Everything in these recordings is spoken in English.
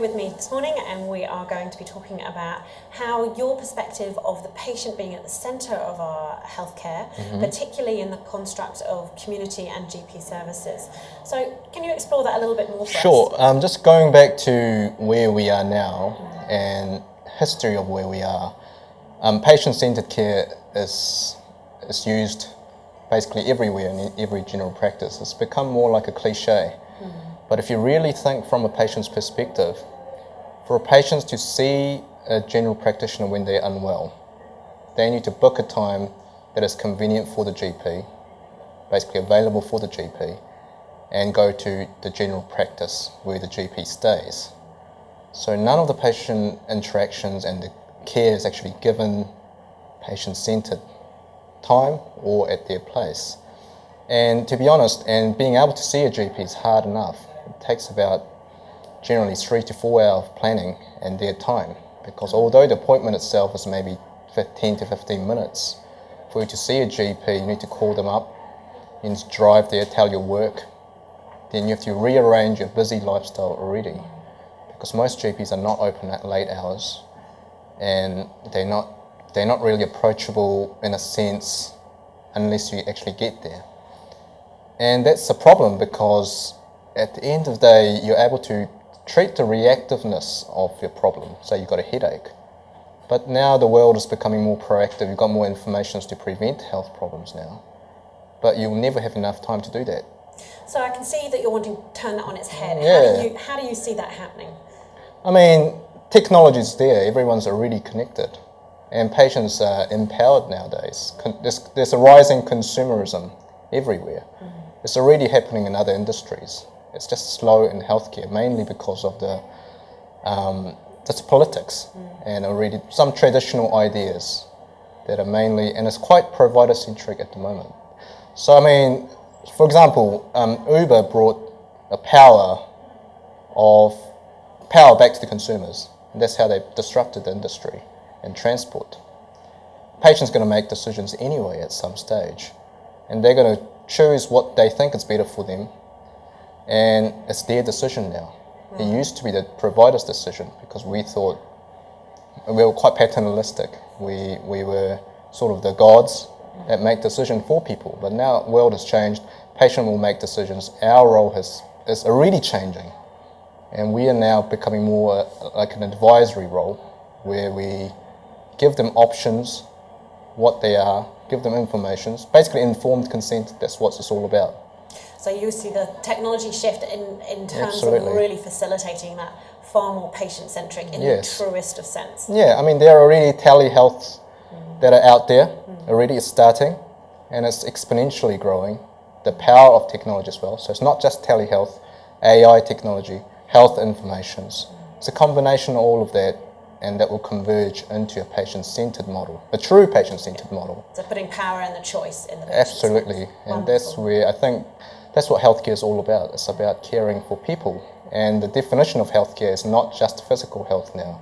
with me this morning, and we are going to be talking about how your perspective of the patient being at the centre of our healthcare, particularly in the construct of community and GP services. So can you explore that a little bit more for us? Sure. Just going back to where we are now and history of where we are. Patient-centred care is used basically everywhere in every general practice. It's become more like a cliche. But if you really think from a patient's perspective, for patients to see a general practitioner when they're unwell, they need to book a time that is convenient for the GP, basically available for the GP, and go to the general practice where the GP stays. So none of the patient interactions and the care is actually given patient-centred time or at their place. And to be honest, and being able to see a GP is hard enough. It takes about generally 3 to 4 hours of planning and their time, because although the appointment itself is maybe 10 to 15 minutes, for you to see a GP, you need to call them up, you need to drive there, tell your work, then you have to rearrange your busy lifestyle already, because most GPs are not open at late hours, and they're not really approachable in a sense unless you actually get there. And that's a problem, because at the end of the day, you're able to treat the reactiveness of your problem. Say you've got a headache. But now the world is becoming more proactive. You've got more information to prevent health problems now. But you'll never have enough time to do that. So I can see that you're wanting to turn that on its head. Yeah. How do you see that happening? I mean, technology's there. Everyone's already connected. And patients are empowered nowadays. There's a rising consumerism everywhere. It's already happening in other industries. It's just slow in healthcare, mainly because of the just politics and already some traditional ideas that are mainly, and it's quite provider-centric at the moment. So I mean, for example, Uber brought a power back to the consumers, and that's how they disrupted the industry and transport. Patients are going to make decisions anyway at some stage, and they're going to choose what they think is better for them, and it's their decision now. It used to be the provider's decision, because we thought we were quite paternalistic. We were sort of the gods that make decisions for people, but now the world has changed. Patient will make decisions. Our role is already changing, and we are now becoming more like an advisory role, where we give them options, what they are, give them information. Basically informed consent, that's what it's all about. So you see the technology shift in terms Absolutely. of really facilitating that far more patient-centric in the truest of sense. Yeah, I mean, there are already telehealth that are out there, already it's starting, and it's exponentially growing. The power of technology as well. So it's not just telehealth, AI technology, health informations. It's a combination of all of that, and that will converge into a patient-centred model, a true patient-centred model. So putting power and the choice in the patient. Absolutely, and that's where I think that's what healthcare is all about. It's about caring for people, and the definition of healthcare is not just physical health now.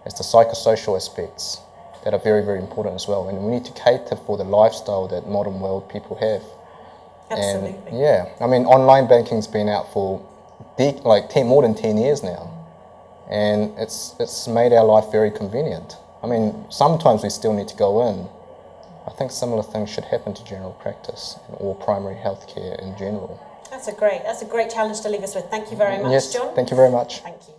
It's the psychosocial aspects that are very, very important as well, and we need to cater for the lifestyle that modern world people have. Absolutely. And yeah, I mean, online banking's been out for more than 10 years now. And it's made our life very convenient. I mean, sometimes we still need to go in. I think similar things should happen to general practice or primary healthcare in general. That's a great challenge to leave us with. Thank you very much, yes, John. Thank you very much. Thank you.